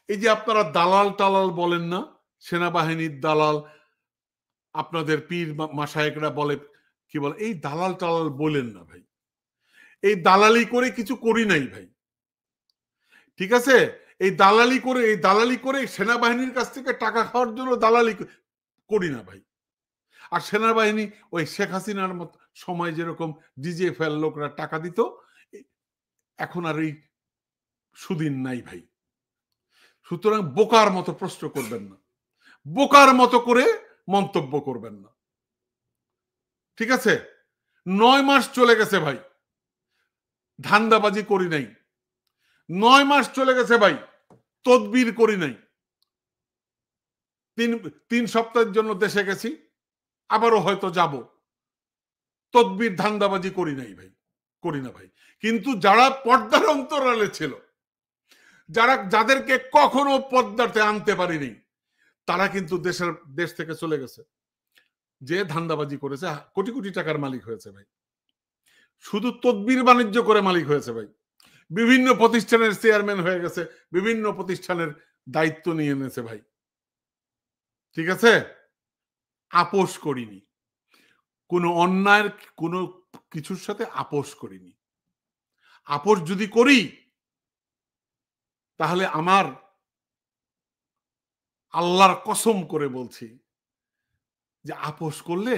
এই যে আপনারা দালাল টালাল বলেন না, সেনাবাহিনীর দালাল, আপনাদের পীর মাশায়েখরা বলে কি বলে, এই দালাল টালাল বলেন না ভাই। এই দালালি করে কিছু করি নাই ভাই, ঠিক আছে? এই দালালি করে সেনাবাহিনীর কাছ থেকে টাকা খাওয়ার জন্য দালালি করি না ভাই। আর সেনাবাহিনী ওই শেখ হাসিনার মতো সময় যেরকম ডিজিএফআই লোকরা টাকা দিত, এখন আর এই সুদিন নাই ভাই। সুতরাং বোকার মতো প্রশ্ন করবেন না, বোকার মতো করে মন্তব্য করবেন না, ঠিক আছে? 9 মাস চলে গেছে ভাই, ধান্দাবাজি করি নাই। 9 মাস চলে গেছে ভাই, তদবির করি নাই। 3 সপ্তাহের জন্য দেশে গেছি, আবারও হয়তো যাব। তদবির ধান্দাবাজি করি নাই ভাই, করি না ভাই। কিন্তু যারা পর্দার অন্তরালে ছিল, যাদেরকে কখনো পর্দাতে আনতে পারিনি, তারা কিন্তু দেশ থেকে চলে গেছে, যে ধান্দাবাজি করেছে, কোটি কোটি টাকার মালিক হয়েছে ভাই। শুধু তদবির বাণিজ্য করে মালিক হয়েছে ভাই। বিভিন্ন প্রতিষ্ঠানের চেয়ারম্যান হয়ে গেছে, বিভিন্ন প্রতিষ্ঠানের দায়িত্ব নিয়ে এনেছে ভাই, ঠিক আছে? আপোষ করিনি, কোনো অন্যায়ের কোনো কিছুর সাথে আপোষ করিনি। আপোষ যদি করি তাহলে আমার আল্লাহর কসম করে বলছি যে আপোষ করলে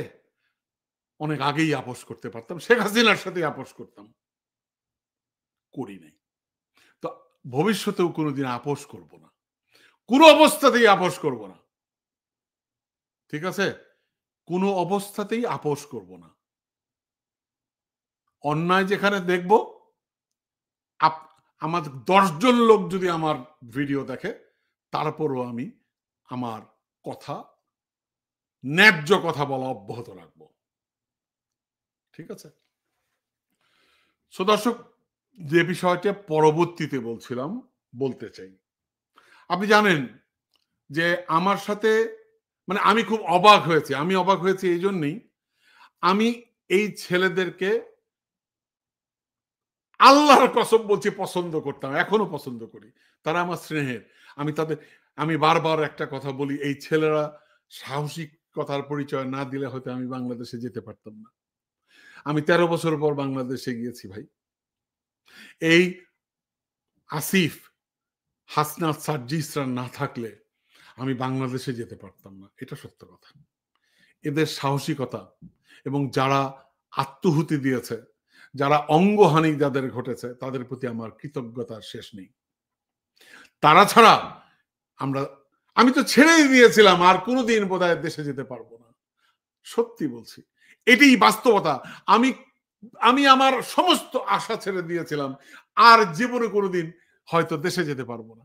অনেক আগেই আপোষ করতে পারতাম, শেখ হাসিনার সাথে আপোষ করতাম, করি নাই। তো ভবিষ্যতেও কোনোদিন আপোষ করব না, কোনো অবস্থাতেই আপোষ করব না, ঠিক আছে? কোনো অবস্থাতেই আপোষ করব না। অন্যায় যেখানে দেখব, আমার 10 জন লোক যদি আমার ভিডিও দেখে, তারপরও আমি আমার কথা, ন্যায্য কথা বলা অব্যাহত রাখবো, ঠিক আছে? সো দর্শক, যে বিষয়টা পরবর্তীতে বলতে চাই, আপনি জানেন যে আমার সাথে, মানে আমি খুব অবাক হয়েছি। আমি অবাক হয়েছি এই জন্যই, আমি এই ছেলেদেরকে আল্লাহর কসম বলছি পছন্দ করতাম, এখনো পছন্দ করি, তারা আমার স্নেহের। আমি বারবার একটা কথা বলি, এই ছেলেরা সাহসিকতার পরিচয় না দিলে হয়তো আমি বাংলাদেশে যেতে পারতাম না। আমি 13 বছর পর বাংলাদেশে গিয়েছি ভাই। এই আসিফ, হাসনাত, সার্জিসরা না থাকলে আমি বাংলাদেশে যেতে পারতাম না, এটা সত্য কথা। এদের সাহসিকতা এবং যারা আত্মহুতি দিয়েছে, যারা অঙ্গহানি যাদের ঘটেছে, তাদের প্রতি আমার কৃতজ্ঞতার শেষ নেই। তারা ছাড়া আমি তো ছেড়েই দিয়েছিলাম, আর কোনোদিন বোধহয় দেশে যেতে পারবো না। সত্যি বলছি, এটাই বাস্তবতা। আমি আমার সমস্ত আশা ছেড়ে দিয়েছিলাম, আর জীবনে কোনোদিন হয়তো দেশে যেতে পারবো না।